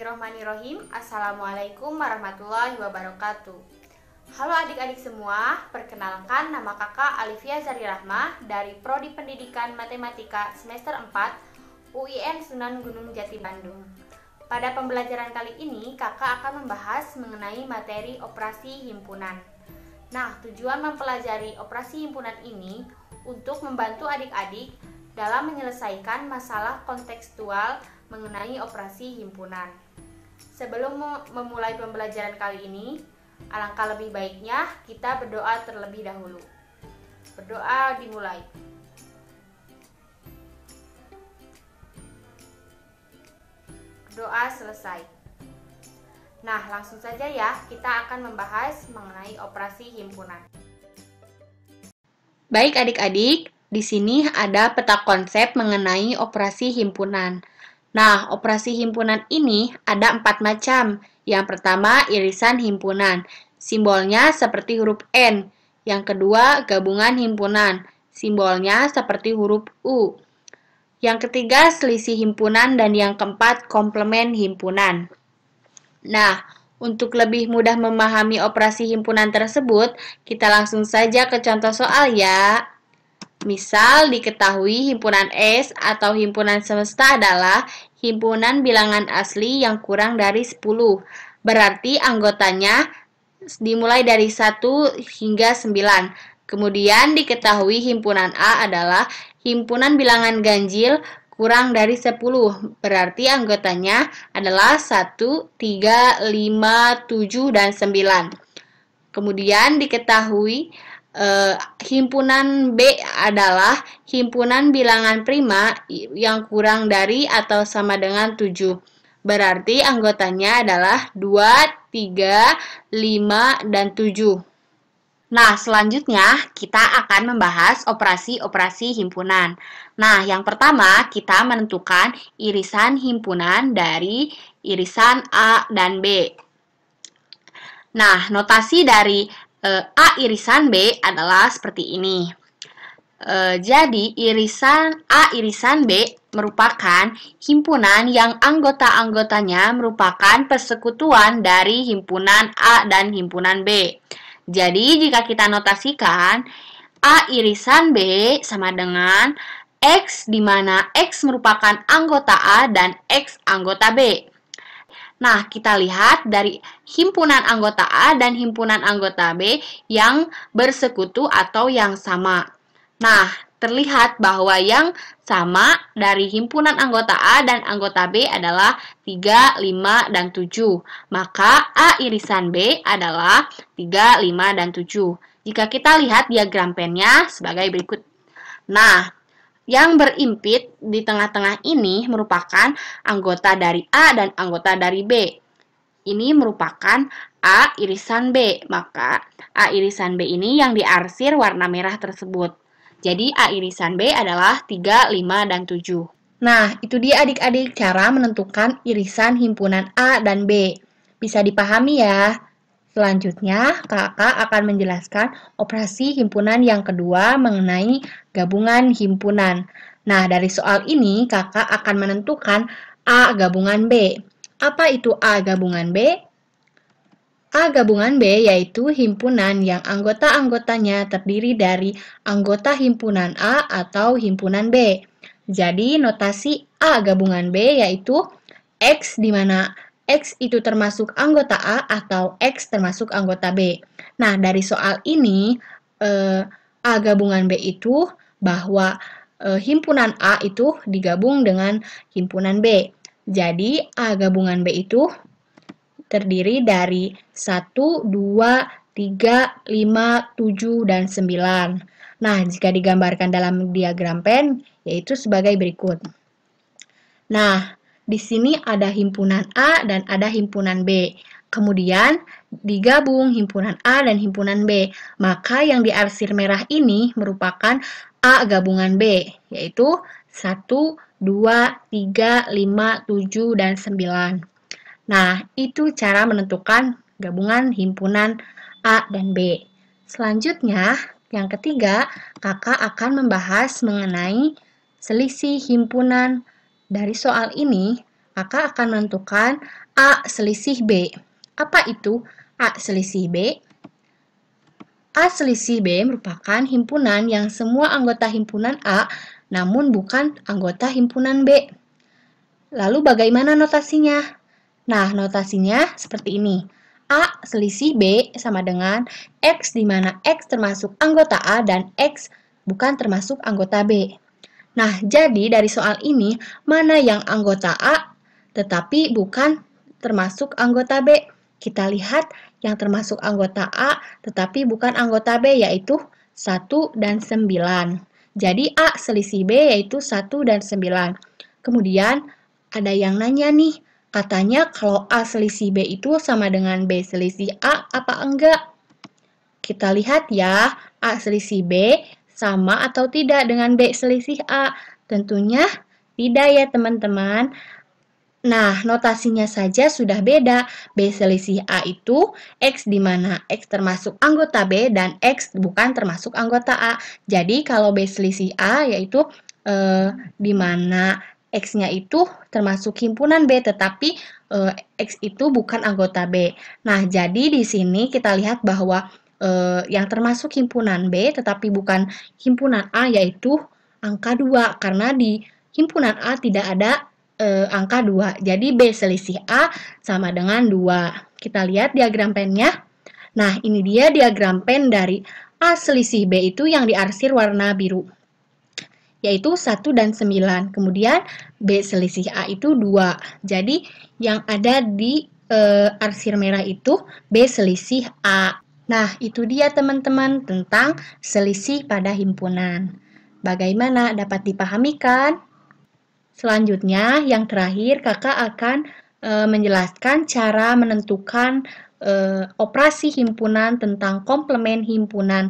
Bismillahirrahmanirrahim. Assalamualaikum warahmatullahi wabarakatuh. Halo adik-adik semua, perkenalkan nama kakak Alifia Zari Rahmah dari Prodi Pendidikan Matematika semester 4 UIN Sunan Gunung Jati Bandung. Pada pembelajaran kali ini kakak akan membahas mengenai materi operasi himpunan. Nah, tujuan mempelajari operasi himpunan ini untuk membantu adik-adik dalam menyelesaikan masalah kontekstual mengenai operasi himpunan. Sebelum memulai pembelajaran kali ini, alangkah lebih baiknya kita berdoa terlebih dahulu. Berdoa dimulai. Doa selesai. Nah, langsung saja ya, kita akan membahas mengenai operasi himpunan. Baik adik-adik, di sini ada peta konsep mengenai operasi himpunan. Nah, operasi himpunan ini ada 4 macam. Yang pertama, irisan himpunan. Simbolnya seperti huruf N. Yang kedua, gabungan himpunan. Simbolnya seperti huruf U. Yang ketiga, selisih himpunan. Dan yang keempat, komplement himpunan. Nah, untuk lebih mudah memahami operasi himpunan tersebut, kita langsung saja ke contoh soal ya. Misal diketahui himpunan S atau himpunan semesta adalah himpunan bilangan asli yang kurang dari 10. Berarti anggotanya dimulai dari 1 hingga 9. Kemudian diketahui himpunan A adalah himpunan bilangan ganjil kurang dari 10. Berarti anggotanya adalah 1, 3, 5, 7, dan 9. Kemudian diketahui himpunan B adalah himpunan bilangan prima yang kurang dari atau sama dengan 7. Berarti anggotanya adalah 2, 3, 5, dan 7. Nah, selanjutnya kita akan membahas operasi-operasi himpunan. Nah, yang pertama kita menentukan irisan himpunan dari irisan A dan B. Nah, notasi dari A irisan B adalah seperti ini. Jadi, A irisan B merupakan himpunan yang anggota-anggotanya merupakan persekutuan dari himpunan A dan himpunan B. Jadi, jika kita notasikan, A irisan B sama dengan X, di mana X merupakan anggota A dan X anggota B. Nah, kita lihat dari himpunan anggota A dan himpunan anggota B yang bersekutu atau yang sama. Nah, terlihat bahwa yang sama dari himpunan anggota A dan anggota B adalah 3, 5, dan 7. Maka A irisan B adalah 3, 5, dan 7. Jika kita lihat diagram pennya sebagai berikut. Nah, yang berimpit di tengah-tengah ini merupakan anggota dari A dan anggota dari B. Ini merupakan A irisan B, maka A irisan B ini yang diarsir warna merah tersebut. Jadi A irisan B adalah 3, 5, dan 7. Nah, itu dia adik-adik cara menentukan irisan himpunan A dan B. Bisa dipahami ya? Selanjutnya, kakak akan menjelaskan operasi himpunan yang kedua mengenai gabungan himpunan. Nah, dari soal ini, kakak akan menentukan A gabungan B. Apa itu A gabungan B? A gabungan B yaitu himpunan yang anggota-anggotanya terdiri dari anggota himpunan A atau himpunan B. Jadi, notasi A gabungan B yaitu X, di mana X itu termasuk anggota A atau X termasuk anggota B. Nah, dari soal ini, A gabungan B itu bahwa himpunan A itu digabung dengan himpunan B. Jadi, A gabungan B itu terdiri dari 1, 2, 3, 5, 7, dan 9. Nah, jika digambarkan dalam diagram pen, yaitu sebagai berikut. Nah, di sini ada himpunan A dan ada himpunan B. Kemudian digabung himpunan A dan himpunan B. Maka yang diarsir merah ini merupakan A gabungan B, yaitu 1, 2, 3, 5, 7, dan 9. Nah, itu cara menentukan gabungan himpunan A dan B. Selanjutnya, yang ketiga, kakak akan membahas mengenai selisih himpunan. Dari soal ini, kakak akan menentukan A selisih B. Apa itu A selisih B? A selisih B merupakan himpunan yang semua anggota himpunan A namun bukan anggota himpunan B. Lalu bagaimana notasinya? Nah, notasinya seperti ini. A selisih B sama dengan X di mana X termasuk anggota A dan X bukan termasuk anggota B. Nah, jadi dari soal ini, mana yang anggota A tetapi bukan termasuk anggota B? Kita lihat yang termasuk anggota A tetapi bukan anggota B yaitu 1 dan 9. Jadi A selisih B yaitu 1 dan 9. Kemudian ada yang nanya nih, katanya kalau A selisih B itu sama dengan B selisih A apa enggak? Kita lihat ya, A selisih B sama atau tidak dengan B selisih A? Tentunya tidak ya teman-teman. Nah, notasinya saja sudah beda. B selisih A itu X di mana X termasuk anggota B dan X bukan termasuk anggota A. Jadi kalau B selisih A yaitu di mana X-nya itu termasuk himpunan B tetapi X itu bukan anggota B. Nah, jadi di sini kita lihat bahwa yang termasuk himpunan B tetapi bukan himpunan A yaitu angka 2 karena di himpunan A tidak ada angka 2. Jadi B selisih A sama dengan 2. Kita lihat diagram pennya. Nah, ini dia diagram pen dari A selisih B itu yang diarsir warna biru, yaitu 1 dan 9. Kemudian B selisih A itu 2. Jadi yang ada di arsir merah itu B selisih A. Nah, itu dia teman-teman tentang selisih pada himpunan. Bagaimana, dapat dipahami kan? Selanjutnya, yang terakhir, kakak akan menjelaskan cara menentukan operasi himpunan tentang komplement himpunan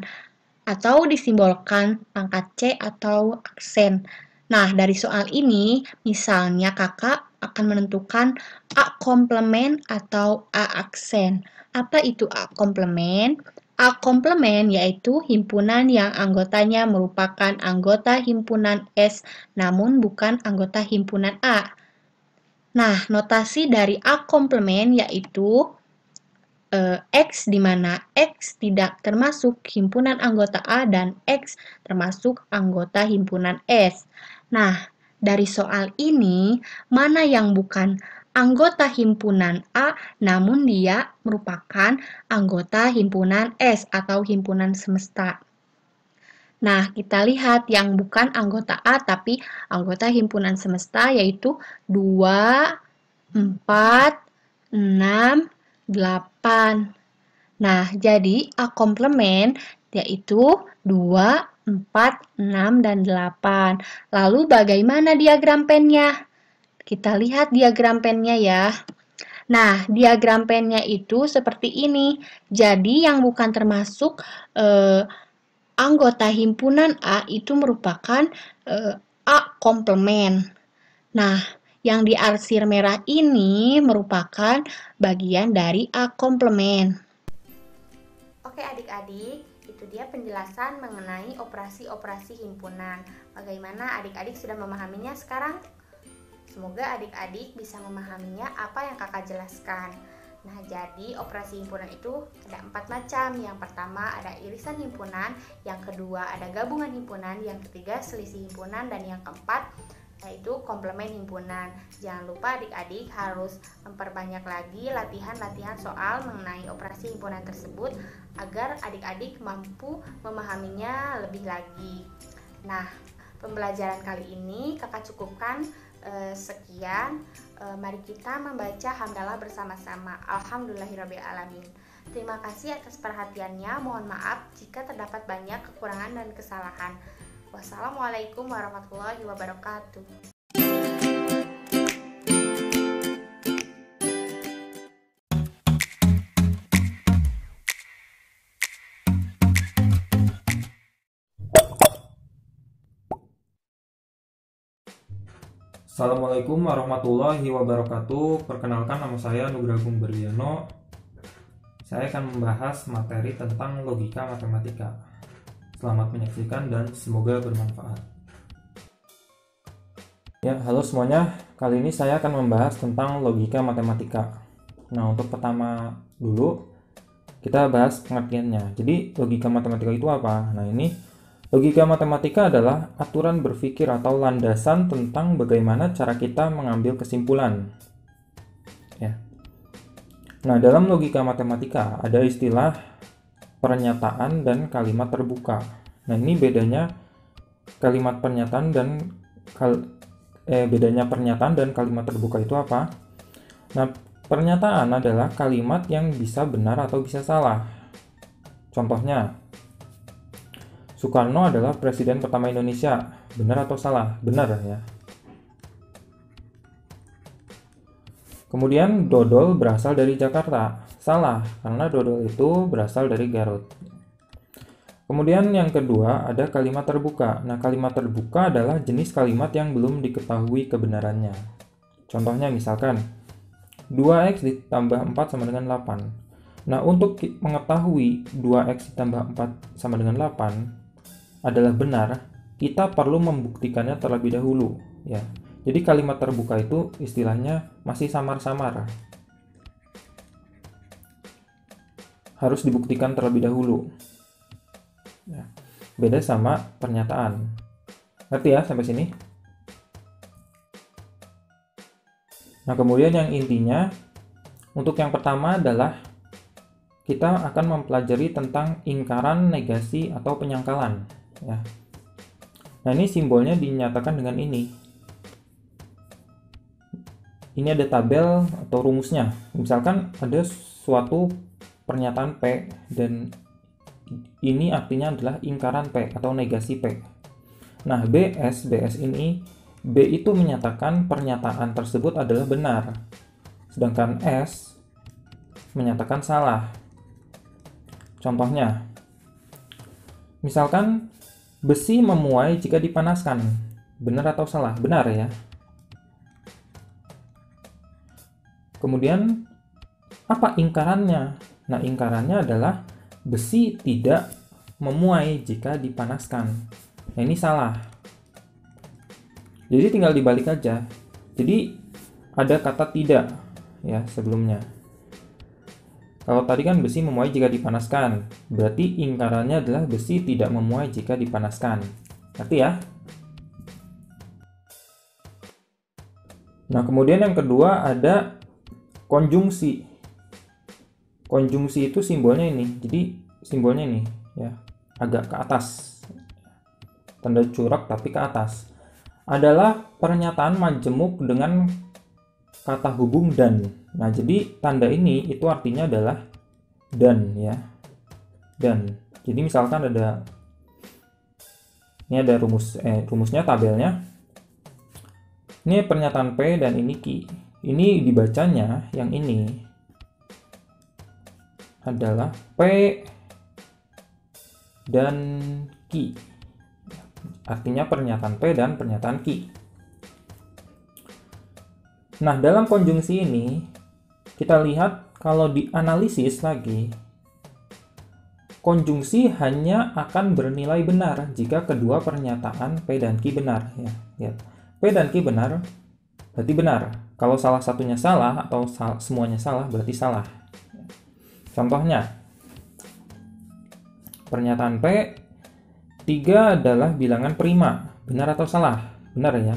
atau disimbolkan pangkat C atau aksen. Nah, dari soal ini, misalnya kakak akan menentukan A komplement atau A aksen. Apa itu A komplement? A komplement yaitu himpunan yang anggotanya merupakan anggota himpunan S namun bukan anggota himpunan A. Nah, notasi dari A komplement yaitu X di mana X tidak termasuk himpunan anggota A dan X termasuk anggota himpunan S. Nah, dari soal ini, mana yang bukan anggota himpunan A namun dia merupakan anggota himpunan S atau himpunan semesta? Nah, kita lihat yang bukan anggota A tapi anggota himpunan semesta yaitu 2, 4, 6, 8. Nah, jadi A komplement yaitu 2, 4, 6, dan 8. Lalu bagaimana diagram pennya? Kita lihat diagram pennya ya. Nah, diagram pennya itu seperti ini. Jadi yang bukan termasuk anggota himpunan A itu merupakan A komplement. Nah, yang diarsir merah ini merupakan bagian dari A komplement. Oke adik-adik, itu dia penjelasan mengenai operasi-operasi himpunan. Bagaimana adik-adik sudah memahaminya sekarang? Semoga adik-adik bisa memahaminya apa yang kakak jelaskan. Nah, jadi operasi himpunan itu ada 4 macam. Yang pertama ada irisan himpunan, yang kedua ada gabungan himpunan, yang ketiga selisih himpunan, dan yang keempat yaitu komplement himpunan. Jangan lupa adik-adik harus memperbanyak lagi latihan-latihan soal mengenai operasi himpunan tersebut agar adik-adik mampu memahaminya lebih lagi. Nah, pembelajaran kali ini kakak cukupkan sekian. Mari kita membaca hamdalah bersama-sama. Alhamdulillahirrabbilalamin. Terima kasih atas perhatiannya. Mohon maaf jika terdapat banyak kekurangan dan kesalahan. Wassalamualaikum warahmatullahi wabarakatuh. Assalamualaikum warahmatullahi wabarakatuh. Perkenalkan, nama saya Nugragung Berliano. Saya akan membahas materi tentang logika matematika. Selamat menyaksikan dan semoga bermanfaat. Ya, halo semuanya. Kali ini saya akan membahas tentang logika matematika. Nah, untuk pertama dulu kita bahas pengertiannya. Jadi, logika matematika itu apa? Nah, ini logika matematika adalah aturan berpikir atau landasan tentang bagaimana cara kita mengambil kesimpulan. Ya. Nah, dalam logika matematika ada istilah pernyataan dan kalimat terbuka. Nah, ini bedanya kalimat pernyataan dan bedanya pernyataan dan kalimat terbuka itu apa? Nah, pernyataan adalah kalimat yang bisa benar atau bisa salah. Contohnya, Soekarno adalah presiden pertama Indonesia. Benar atau salah? Benar ya. Kemudian dodol berasal dari Jakarta. Salah, karena dodol itu berasal dari Garut. Kemudian yang kedua ada kalimat terbuka. Nah, kalimat terbuka adalah jenis kalimat yang belum diketahui kebenarannya. Contohnya misalkan 2x ditambah 4 sama dengan 8. Nah, untuk mengetahui 2x ditambah 4 sama dengan 8 adalah benar, kita perlu membuktikannya terlebih dahulu, ya. Jadi kalimat terbuka itu istilahnya masih samar-samar. Harus dibuktikan terlebih dahulu. Ya. Beda sama pernyataan. Ngerti ya sampai sini? Nah, kemudian yang intinya untuk yang pertama adalah kita akan mempelajari tentang ingkaran, negasi, atau penyangkalan. Ya. Nah, ini simbolnya dinyatakan dengan ini. Ini ada tabel atau rumusnya. Misalkan ada suatu pernyataan P dan ini artinya adalah ingkaran P atau negasi P. Nah, BS ini, B itu menyatakan pernyataan tersebut adalah benar. Sedangkan S menyatakan salah. Contohnya, misalkan besi memuai jika dipanaskan. Benar atau salah? Benar ya. Kemudian, apa ingkarannya? Nah, ingkarannya adalah besi tidak memuai jika dipanaskan. Nah, ini salah. Jadi tinggal dibalik aja. Jadi ada kata tidak ya sebelumnya. Kalau tadi kan besi memuai jika dipanaskan, berarti ingkarannya adalah besi tidak memuai jika dipanaskan. Ngerti ya? Nah, kemudian yang kedua ada konjungsi. Konjungsi itu simbolnya ini. Jadi simbolnya ini ya, agak ke atas. Tanda corak tapi ke atas. Adalah pernyataan majemuk dengan kata hubung dan. Nah, jadi tanda ini itu artinya adalah dan ya. Dan. Jadi misalkan ini ada rumusnya, tabelnya. Ini pernyataan P dan ini Q. Ini dibacanya yang ini adalah P dan Q. Artinya pernyataan P dan pernyataan Q. Nah, dalam konjungsi ini kita lihat kalau dianalisis lagi, konjungsi hanya akan bernilai benar jika kedua pernyataan P dan Q benar ya. Lihat. P dan Q benar berarti benar. Kalau salah satunya salah atau semuanya salah berarti salah. Contohnya, pernyataan P, 3 adalah bilangan prima. Benar atau salah? Benar ya.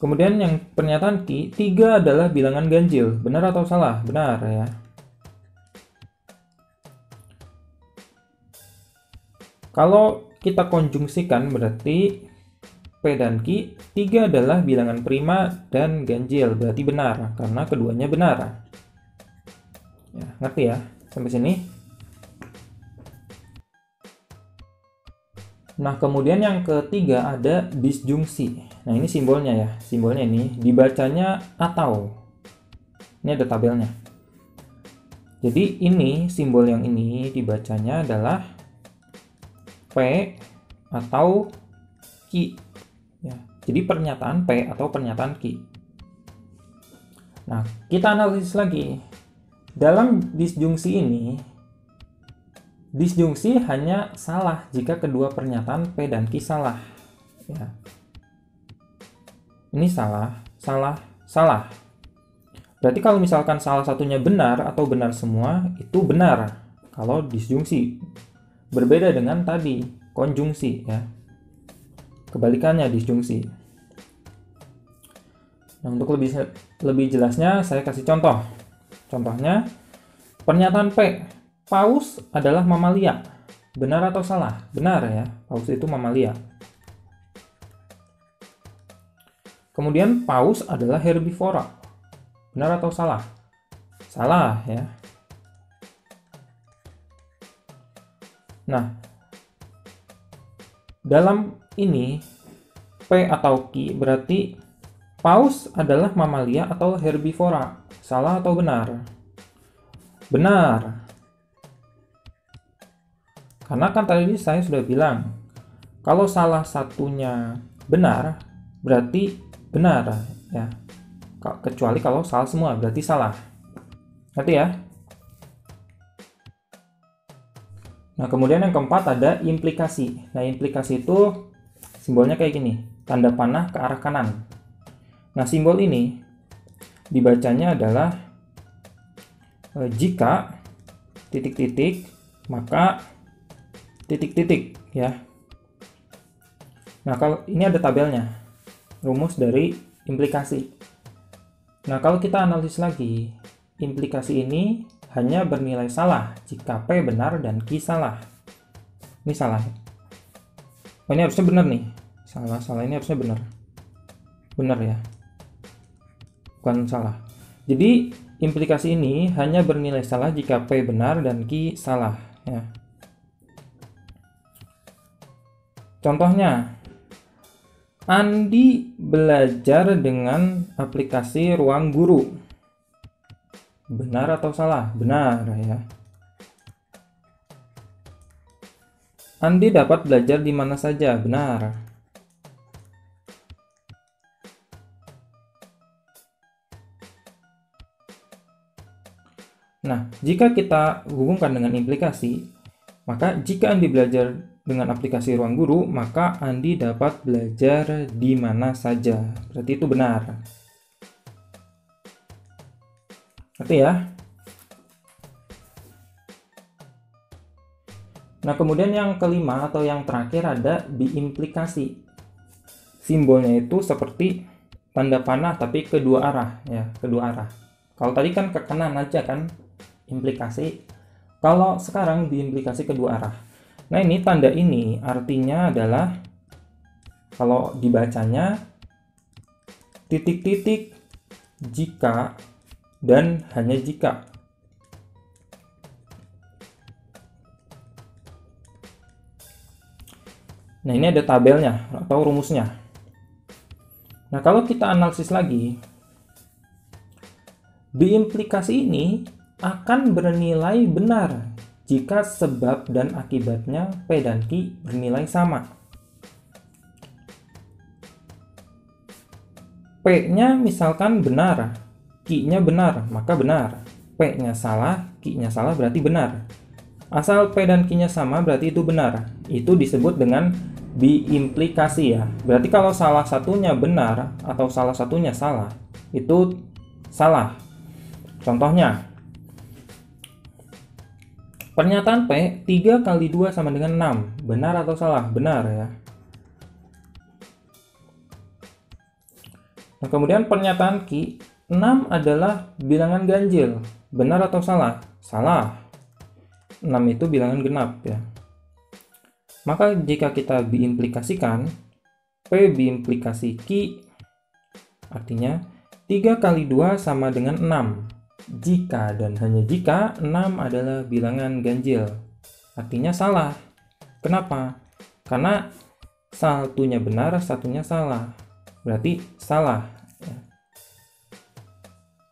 Kemudian yang pernyataan Q, 3 adalah bilangan ganjil. Benar atau salah? Benar ya. Kalau kita konjungsikan berarti P dan Q, 3 adalah bilangan prima dan ganjil, berarti benar, karena keduanya benar. Ya, ngerti ya? Sampai sini? Nah, kemudian yang ketiga ada disjungsi. Nah, ini simbolnya ya. Simbolnya ini dibacanya atau. Ini ada tabelnya. Jadi, ini simbol yang ini dibacanya adalah P atau Q. Ya, jadi pernyataan P atau pernyataan Q. Nah, kita analisis lagi. Dalam disjungsi ini, disjungsi hanya salah jika kedua pernyataan P dan Q salah. Ya. Ini salah, salah, salah. Berarti kalau misalkan salah satunya benar atau benar semua, itu benar kalau disjungsi. Berbeda dengan tadi, konjungsi ya. Kebalikannya disjungsi. Nah, untuk lebih jelasnya saya kasih contoh. Contohnya, pernyataan P, paus adalah mamalia. Benar atau salah? Benar ya, paus itu mamalia. Kemudian paus adalah herbivora. Benar atau salah? Salah ya. Nah, dalam ini P atau Q berarti paus adalah mamalia atau herbivora. Salah atau benar? Benar. Karena kan tadi saya sudah bilang, kalau salah satunya benar, berarti benar ya. Kecuali kalau salah semua, berarti salah. Ngerti ya? Nah, kemudian yang keempat ada implikasi. Nah, implikasi itu simbolnya kayak gini, tanda panah ke arah kanan. Nah, simbol ini dibacanya adalah jika titik-titik, maka titik-titik ya. Nah, kalau ini ada tabelnya, rumus dari implikasi. Nah, kalau kita analisis lagi, implikasi ini hanya bernilai salah jika P benar dan Q salah. Ini salah. Oh, ini harusnya benar nih. Salah ini harusnya benar. Benar ya. Bukan salah. Jadi, implikasi ini hanya bernilai salah jika P benar dan Q salah ya. Contohnya, Andi belajar dengan aplikasi Ruang Guru. Benar atau salah? Benar ya. Andi dapat belajar di mana saja. Benar. Nah, jika kita hubungkan dengan implikasi, maka jika Andi belajar dengan aplikasi Ruang Guru, maka Andi dapat belajar di mana saja. Berarti itu benar. Ngerti ya? Nah, kemudian yang kelima atau yang terakhir ada biimplikasi. Simbolnya itu seperti tanda panah tapi kedua arah ya, kedua arah. Kalau tadi kan ke kanan aja kan implikasi. Kalau sekarang biimplikasi kedua arah. Nah, ini tanda ini artinya adalah kalau dibacanya titik-titik jika dan hanya jika. Nah, ini ada tabelnya atau rumusnya. Nah, kalau kita analisis lagi, biimplikasi ini akan bernilai benar jika sebab dan akibatnya P dan Q bernilai sama. P-nya misalkan benar, Q-nya benar, maka benar. P-nya salah, Q-nya salah berarti benar. Asal P dan Q-nya sama berarti itu benar. Itu disebut dengan biimplikasi ya. Berarti kalau salah satunya benar atau salah satunya salah, itu salah. Contohnya, pernyataan P, 3 kali 2 sama dengan 6. Benar atau salah? Benar ya. Nah, kemudian pernyataan Q, 6 adalah bilangan ganjil. Benar atau salah? Salah. 6 itu bilangan genap ya. Maka jika kita biimplikasikan, P biimplikasi Q, artinya 3 kali 2 sama dengan 6. Jika dan hanya jika 6 adalah bilangan ganjil, artinya salah. Kenapa? Karena satunya benar, satunya salah. Berarti salah.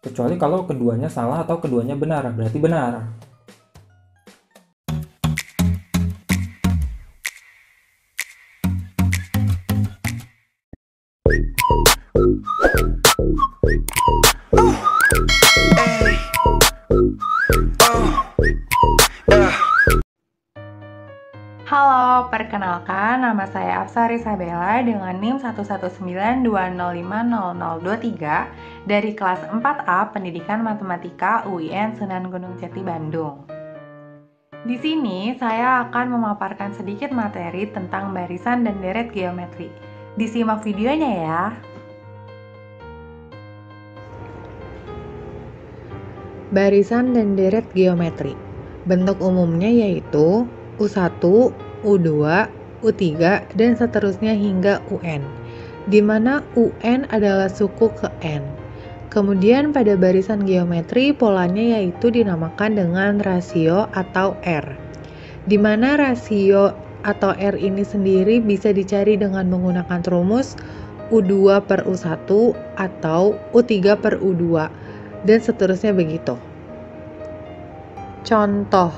Kecuali kalau keduanya salah atau keduanya benar, berarti benar. Halo, Halo, perkenalkan nama saya Afsari Sabella dengan NIM 11920500023 dari kelas 4A Pendidikan Matematika UIN Sunan Gunung Jati Bandung. Di sini saya akan memaparkan sedikit materi tentang barisan dan deret geometri. Disimak videonya ya. Barisan dan deret geometri. Bentuk umumnya yaitu U1, U2, U3, dan seterusnya hingga UN, di mana UN adalah suku ke N. Kemudian pada barisan geometri polanya yaitu dinamakan dengan rasio atau R, di mana rasio atau R ini sendiri bisa dicari dengan menggunakan rumus U2 per U1 atau U3 per U2, dan seterusnya begitu. Contoh,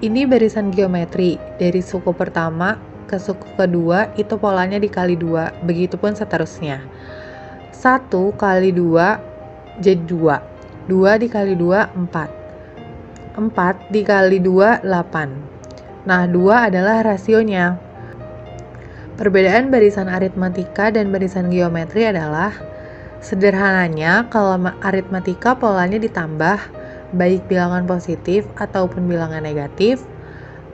ini barisan geometri dari suku pertama ke suku kedua itu polanya dikali 2, begitupun seterusnya. 1 kali 2 jadi 2, 2 dikali 2 4, 4 dikali 2 8. Nah, 2 adalah rasionya. Perbedaan barisan aritmatika dan barisan geometri adalah, sederhananya kalau aritmatika polanya ditambah baik bilangan positif ataupun bilangan negatif,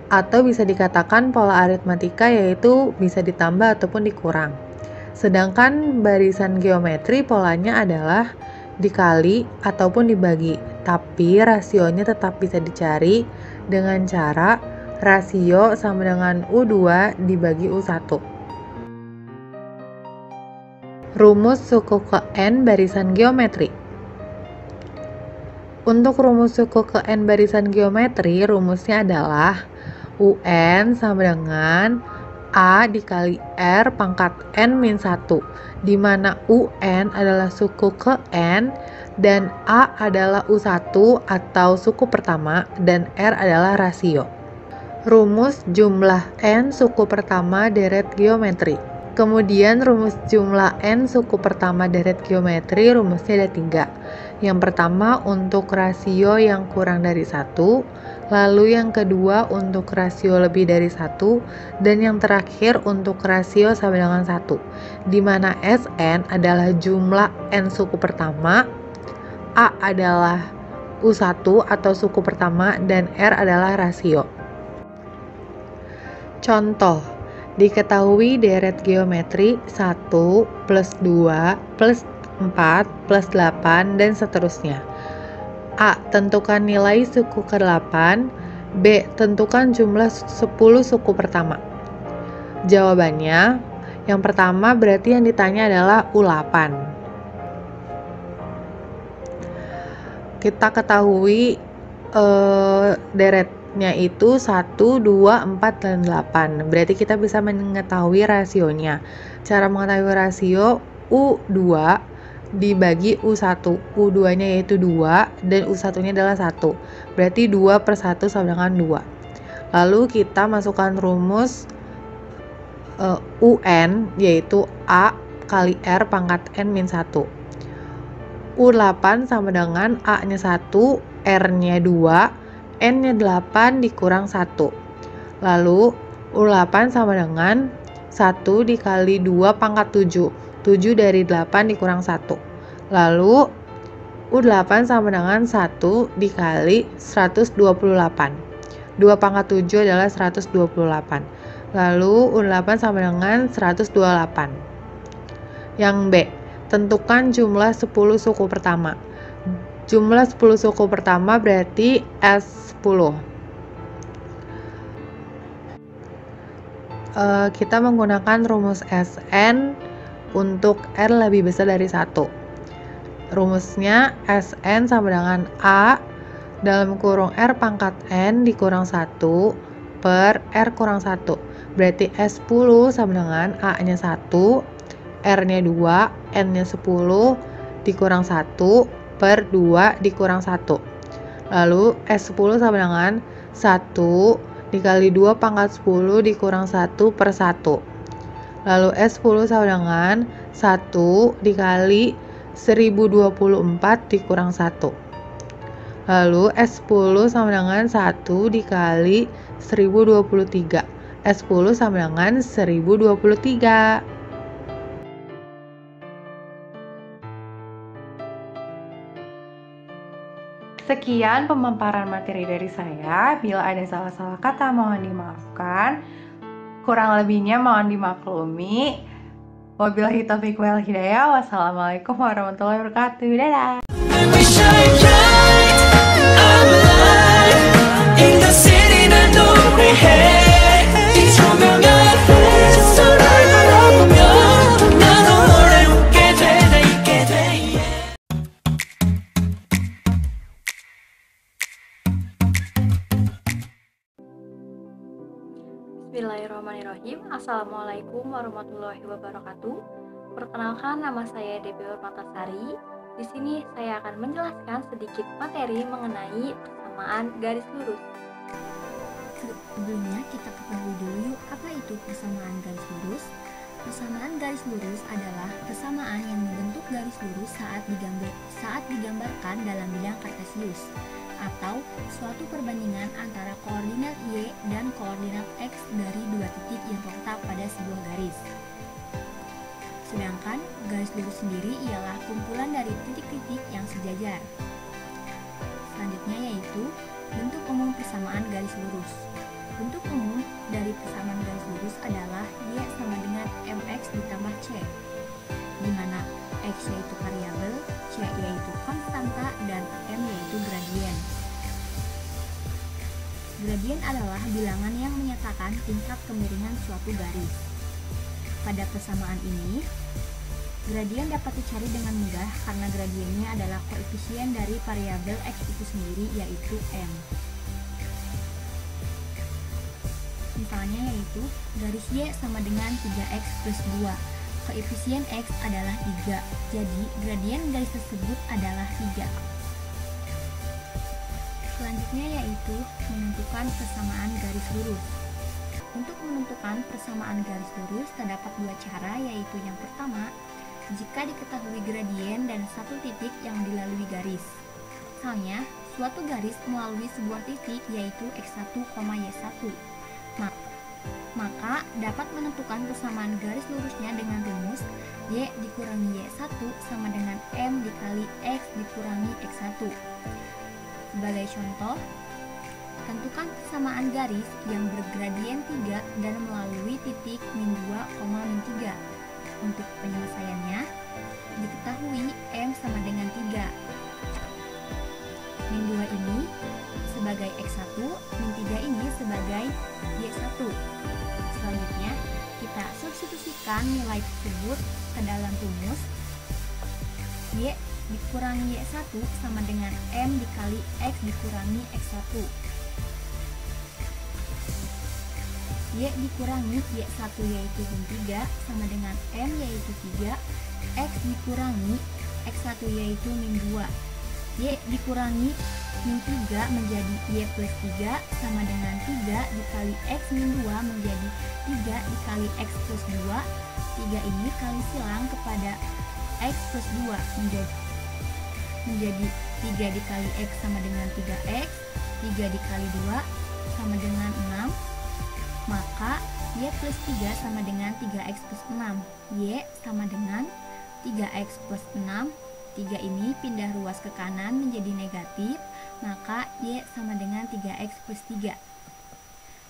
atau bisa dikatakan pola aritmatika yaitu bisa ditambah ataupun dikurang. Sedangkan barisan geometri polanya adalah dikali ataupun dibagi, tapi rasionya tetap bisa dicari dengan cara rasio sama dengan U2 dibagi U1. Rumus suku ke N barisan geometri. Untuk rumus suku ke N barisan geometri, rumusnya adalah UN sama dengan A dikali R pangkat N min 1, di mana UN adalah suku ke N dan A adalah U1 atau suku pertama dan R adalah rasio. Rumus jumlah N suku pertama deret geometri. Kemudian rumus jumlah N suku pertama deret geometri rumusnya ada 3. Yang pertama untuk rasio yang kurang dari 1, lalu yang kedua untuk rasio lebih dari 1, dan yang terakhir untuk rasio sama dengan 1, di mana Sn adalah jumlah N suku pertama, A adalah U1 atau suku pertama, dan R adalah rasio. Contoh, diketahui deret geometri 1 plus 2 plus 4 plus 8 dan seterusnya. A. Tentukan nilai suku ke-8. B. Tentukan jumlah 10 suku pertama. Jawabannya, yang pertama berarti yang ditanya adalah U8. Kita ketahui deretnya itu 1, 2, 4, dan 8. Berarti kita bisa mengetahui rasionya. Cara mengetahui rasio U2 dibagi U1, U2 nya yaitu 2 dan U1 nya adalah 1, berarti 2 per 1 sama dengan 2. Lalu kita masukkan rumus UN yaitu A kali R pangkat N min 1. U8 sama dengan A nya 1, R nya 2, N nya 8 dikurang 1. Lalu U8 sama dengan 1 dikali 2 pangkat 7, 7 dari 8 dikurang 1. Lalu U8 sama dengan 1 dikali 128. 2 pangkat 7 adalah 128. Lalu U8 sama dengan 128. Yang B, tentukan jumlah 10 suku pertama. Jumlah 10 suku pertama berarti S10. Kita menggunakan rumus Sn untuk R lebih besar dari 1. Rumusnya Sn sama dengan A dalam kurung R pangkat N dikurang 1 per R kurang 1. Berarti S10 sama dengan A nya 1, R nya 2, N nya 10 dikurang 1 per 2 dikurang 1. Lalu S10 sama dengan 1 dikali 2 pangkat 10 dikurang 1 per 1. Lalu S10 sama dengan 1 dikali 1024 dikurang 1. Lalu S10 sama dengan 1 dikali 1023. S10 sama dengan 1023. Sekian pemaparan materi dari saya. Bila ada salah-salah kata mohon dimaafkan. Kurang lebihnya mohon dimaklumi. Wabillahi taufiq wal hidayah. Wassalamualaikum warahmatullahi wabarakatuh. Dadah. Bismillahirrahmanirrahim. Assalamualaikum warahmatullahi wabarakatuh. Perkenalkan, nama saya Dewi Urmatasari. Di sini saya akan menjelaskan sedikit materi mengenai persamaan garis lurus. Sebelumnya kita ketahui dulu yuk apa itu persamaan garis lurus. Persamaan garis lurus adalah persamaan yang membentuk garis lurus saat digambarkan dalam bidang kartesius, atau suatu perbandingan antara koordinat Y dan koordinat X dari dua titik yang terletak pada sebuah garis. Sedangkan garis lurus sendiri ialah kumpulan dari titik-titik yang sejajar. Selanjutnya yaitu bentuk umum persamaan garis lurus. Bentuk umum dari persamaan garis lurus adalah Y sama dengan MX ditambah C, di mana X yaitu variabel, C yaitu konstanta, dan M yaitu gradien. Gradien adalah bilangan yang menyatakan tingkat kemiringan suatu garis. Pada persamaan ini, gradien dapat dicari dengan mudah karena gradiennya adalah koefisien dari variabel X itu sendiri, yaitu M. Misalnya yaitu garis Y sama dengan 3X plus 2. Koefisien X adalah 3, jadi gradien garis tersebut adalah 3. Selanjutnya yaitu menentukan persamaan garis lurus. Untuk menentukan persamaan garis lurus terdapat dua cara, yaitu yang pertama, jika diketahui gradien dan satu titik yang dilalui garis. Misalnya, suatu garis melalui sebuah titik yaitu X1, Y1. Maka dapat menentukan persamaan garis lurusnya dengan rumus Y dikurangi Y1 sama dengan M dikali X dikurangi X1. Sebagai contoh, tentukan persamaan garis yang bergradien 3 dan melalui titik min 2, min 3. Untuk penyelesaiannya, diketahui M sama dengan 3. Min 2 ini sebagai X1, min 3 ini sebagai Y1. Selanjutnya, kita substitusikan nilai tersebut ke dalam rumus Y dikurangi Y1 sama dengan M dikali X dikurangi X1. Y dikurangi Y1 yaitu min 3 sama dengan M yaitu 3, X dikurangi X1 yaitu min 2. Y dikurangi min 3 menjadi Y plus 3 sama dengan 3 dikali X min 2 menjadi 3 dikali X plus 2. 3 ini kali silang kepada X plus 2 menjadi 3 dikali X sama dengan 3X, 3 dikali 2 sama dengan 6, maka Y plus 3 sama dengan 3X plus 6. Y sama dengan 3X plus 6. 3 ini pindah ruas ke kanan menjadi negatif, maka Y sama dengan 3X plus 3.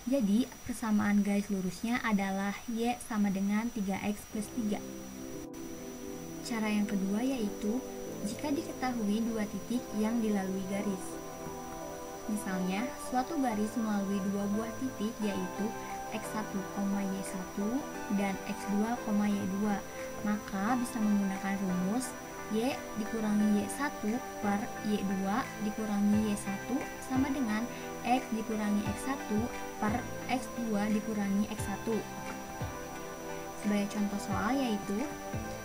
Jadi, persamaan garis lurusnya adalah Y sama dengan 3X plus 3. Cara yang kedua yaitu jika diketahui dua titik yang dilalui garis. Misalnya, suatu garis melalui dua buah titik yaitu X1, Y1 dan X2, Y2, maka bisa menggunakan rumus Y dikurangi Y1 per Y2 dikurangi Y1 sama dengan X dikurangi X1 per X2 dikurangi X1. Sebagai contoh soal yaitu,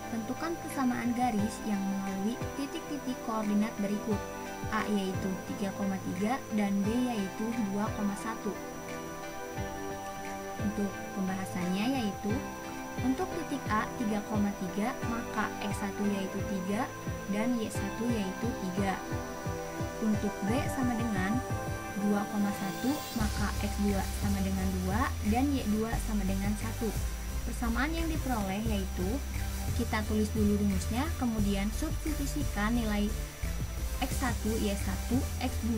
tentukan persamaan garis yang melalui titik-titik koordinat berikut. A yaitu 3,3 dan B yaitu 2,1. Untuk pembahasannya yaitu Untuk titik A 3,3, maka X1 yaitu 3 dan Y1 yaitu 3. Untuk B sama dengan 2,1, maka X2 sama dengan 2 dan Y2 sama dengan 1. Persamaan yang diperoleh yaitu kita tulis dulu rumusnya, kemudian substitusikan nilai X1, Y1, X2,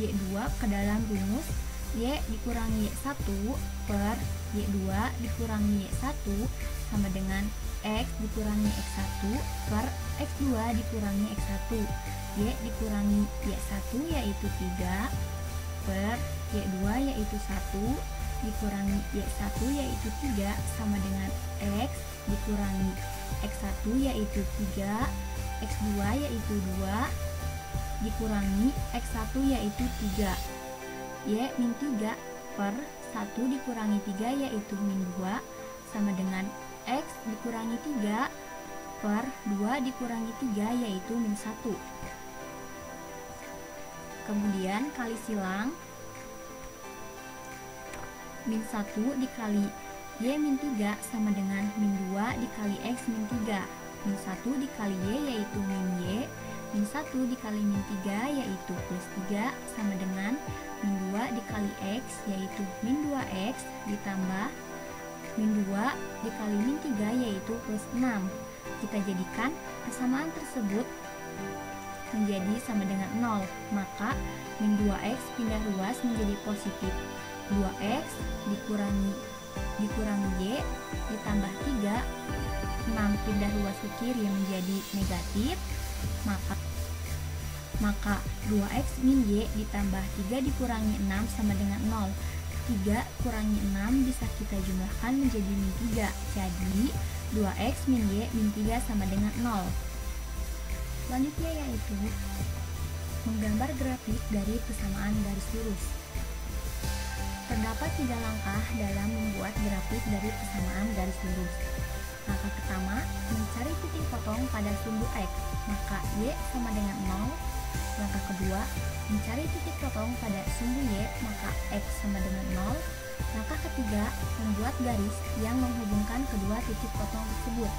Y2 ke dalam rumus Y dikurangi Y1 per Y2 dikurangi Y1 sama dengan X dikurangi X1 per X2 dikurangi X1. Y dikurangi Y1 yaitu 3 per Y2 yaitu 1 dikurangi Y1 yaitu 3 sama dengan X dikurangi X1 yaitu 3, X2 yaitu 2 dikurangi X1 yaitu 3. Y min 3 per 1 dikurangi 3 yaitu min 2 sama dengan X dikurangi 3 per 2 dikurangi 3 yaitu min 1. Kemudian kali silang, min 1 dikali Y min 3 sama dengan min 2 dikali X min 3. Min 1 dikali Y yaitu min Y, min 1 dikali min 3 yaitu plus 3 sama dengan min 2 dikali X yaitu min 2X ditambah min 2 dikali min 3 yaitu plus 6. Kita jadikan persamaan tersebut menjadi sama dengan 0, maka min 2X pindah ruas menjadi positif. 2X dikurangi Y ditambah 3, 6 pindah ruas ke kiri menjadi negatif, maka 2X min Y ditambah 3 dikurangi 6 sama dengan 0. 3 kurangi 6 bisa kita jumlahkan menjadi min 3. Jadi 2X min Y min 3 sama dengan 0. Selanjutnya yaitu menggambar grafik dari persamaan garis lurus. Terdapat 3 langkah dalam membuat grafik dari persamaan garis lurus. Langkah pertama, mencari titik potong pada sumbu X, maka Y sama dengan 0. Langkah kedua, mencari titik potong pada sumbu Y, maka X sama dengan 0. Langkah ketiga, membuat garis yang menghubungkan kedua titik potong tersebut.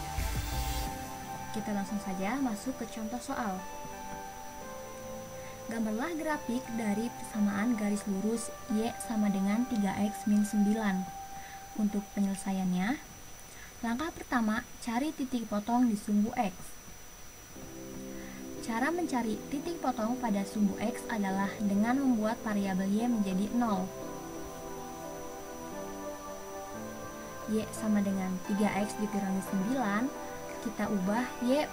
Kita langsung saja masuk ke contoh soal. Gambarlah grafik dari persamaan garis lurus Y sama dengan 3X min 9. Untuk penyelesaiannya, langkah pertama, cari titik potong di sumbu X. Cara mencari titik potong pada sumbu X adalah dengan membuat variabel Y menjadi 0. Y sama dengan 3X dikurangi 9, kita ubah Y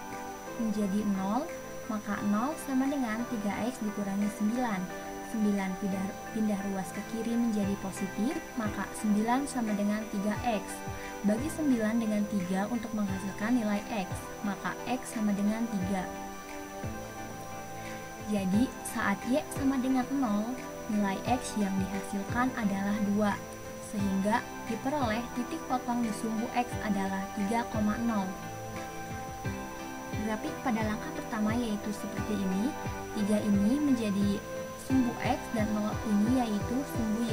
menjadi 0, maka 0 sama dengan 3X dikurangi 9. 9 pindah ruas ke kiri menjadi positif, maka 9 sama dengan 3X. Bagi 9 dengan 3 untuk menghasilkan nilai X, maka X sama dengan 3. Jadi saat Y sama dengan 0, nilai X yang dihasilkan adalah 2, sehingga diperoleh titik potong di sumbu X adalah 3,0. Grafik pada langkah pertama yaitu seperti ini. 3 ini menjadi sumbu X dan 0 ini yaitu sumbu Y.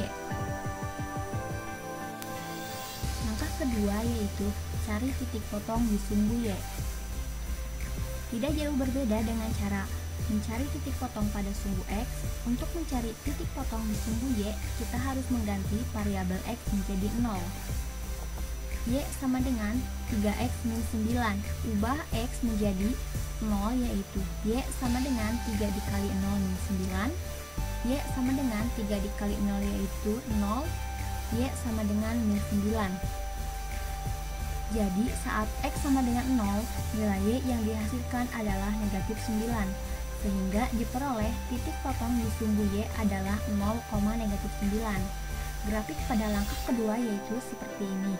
Langkah kedua yaitu cari titik potong di sumbu Y. Tidak jauh berbeda dengan cara mencari titik potong pada sumbu X. Untuk mencari titik potong di sumbu Y, kita harus mengganti variabel X menjadi 0. Y sama dengan 3X min 9, ubah X menjadi 0 yaitu Y sama dengan 3 dikali 0 min 9, Y sama dengan 3 dikali 0 yaitu 0, Y sama dengan min 9. Jadi saat X sama dengan 0, nilai Y yang dihasilkan adalah negatif 9, sehingga diperoleh titik potong di sumbu Y adalah 0, negatif 9. Grafik pada langkah kedua yaitu seperti ini.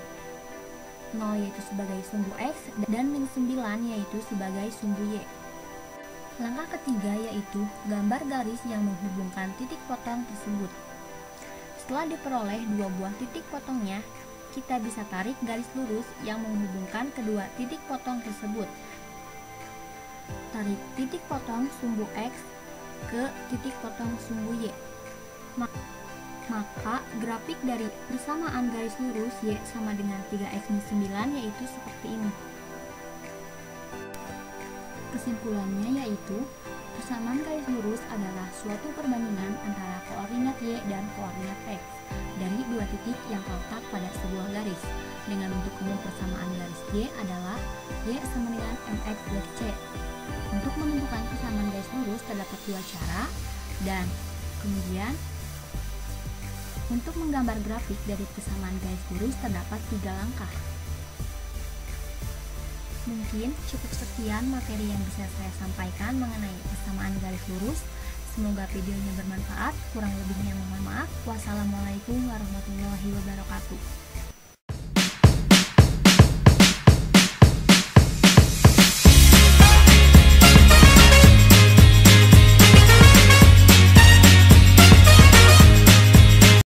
0 yaitu sebagai sumbu X dan min 9 yaitu sebagai sumbu Y. Langkah ketiga yaitu gambar garis yang menghubungkan titik potong tersebut. Setelah diperoleh dua buah titik potongnya, kita bisa tarik garis lurus yang menghubungkan kedua titik potong tersebut. Tarik titik potong sumbu X ke titik potong sumbu Y. Maka grafik dari persamaan garis lurus Y sama dengan 3x minus 9 yaitu seperti ini. Kesimpulannya yaitu persamaan garis lurus adalah suatu perbandingan antara koordinat Y dan koordinat X dari dua titik yang terletak pada sebuah garis. Dengan bentuk umum persamaan garis Y adalah Y sama dengan mx plus c. Untuk menentukan persamaan garis lurus terdapat dua cara, dan kemudian untuk menggambar grafik dari persamaan garis lurus terdapat 3 langkah. Mungkin cukup sekian materi yang bisa saya sampaikan mengenai persamaan garis lurus. Semoga videonya bermanfaat. Kurang lebihnya mohon maaf. Wassalamualaikum warahmatullahi wabarakatuh.